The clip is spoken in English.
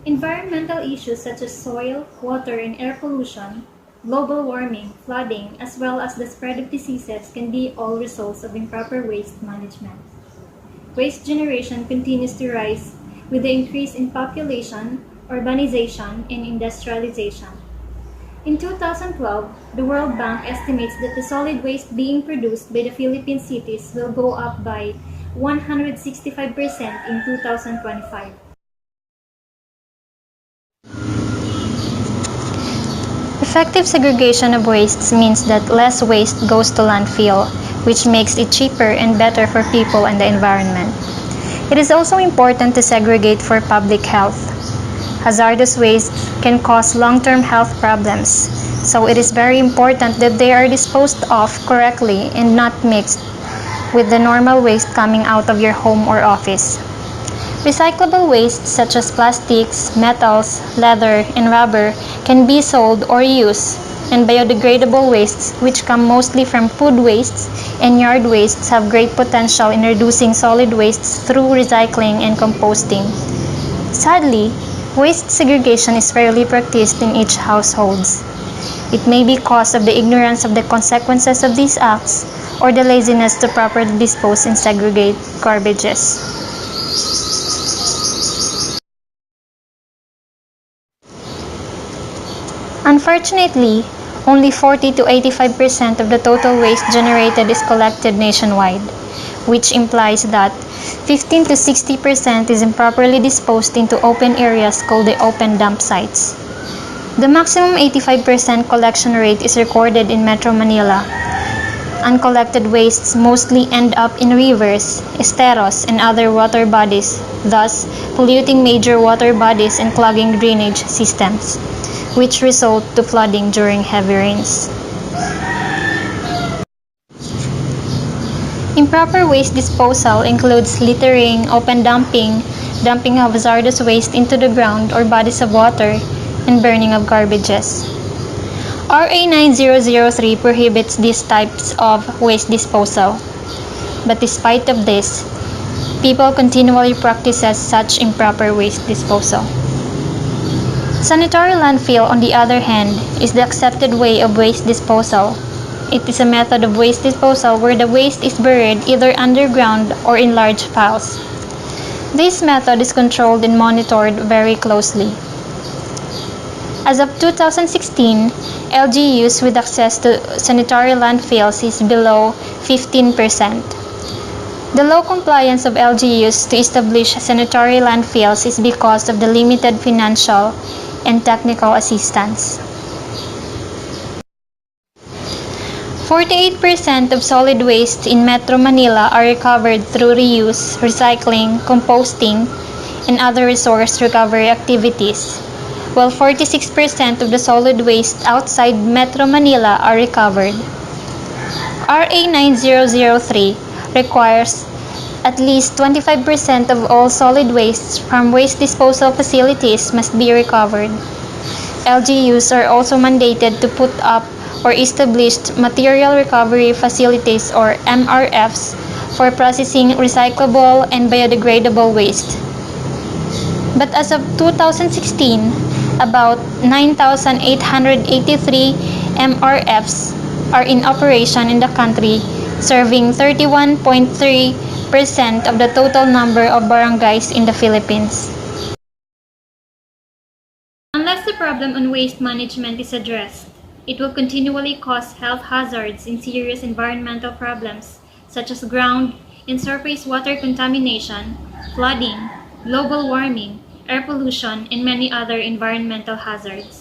Environmental issues such as soil, water, and air pollution, global warming, flooding, as well as the spread of diseases can be all results of improper waste management. Waste generation continues to rise with the increase in population, urbanization, and industrialization. In 2012, the World Bank estimates that the solid waste being produced by the Philippine cities will go up by 165% in 2025. Effective segregation of wastes means that less waste goes to landfill, which makes it cheaper and better for people and the environment. It is also important to segregate for public health. Hazardous waste can cause long-term health problems, so it is very important that they are disposed of correctly and not mixed with the normal waste coming out of your home or office. Recyclable wastes such as plastics, metals, leather, and rubber can be sold or used, and biodegradable wastes, which come mostly from food wastes and yard wastes, have great potential in reducing solid wastes through recycling and composting. Sadly, waste segregation is rarely practiced in each household. It may be caused of the ignorance of the consequences of these acts or the laziness to properly dispose and segregate garbages. Unfortunately, only 40 to 85% of the total waste generated is collected nationwide, which implies that 15 to 60% is improperly disposed into open areas called the open dump sites. The maximum 85% collection rate is recorded in Metro Manila. Uncollected wastes mostly end up in rivers, esteros, and other water bodies, thus polluting major water bodies and clogging drainage systems, which result to flooding during heavy rains. Improper waste disposal includes littering, open dumping, dumping of hazardous waste into the ground or bodies of water, and burning of garbages. RA 9003 prohibits these types of waste disposal, but despite of this, people continually practice such improper waste disposal. Sanitary landfill, on the other hand, is the accepted way of waste disposal. It is a method of waste disposal where the waste is buried either underground or in large piles. This method is controlled and monitored very closely. As of 2016, LGUs with access to sanitary landfills is below 15%. The low compliance of LGUs to establish sanitary landfills is because of the limited financial and technical assistance. 48% of solid waste in Metro Manila are recovered through reuse, recycling, composting, and other resource recovery activities, while 46% of the solid waste outside Metro Manila are recovered. RA 9003 requires at least 25% of all solid waste from waste disposal facilities must be recovered. LGUs are also mandated to put up or establish material recovery facilities or MRFs for processing recyclable and biodegradable waste. But as of 2016, about 9,883 MRFs are in operation in the country, serving 31.3% of the total number of barangays in the Philippines. Unless the problem on waste management is addressed, it will continually cause health hazards and serious environmental problems such as ground and surface water contamination, flooding, global warming, air pollution, and many other environmental hazards.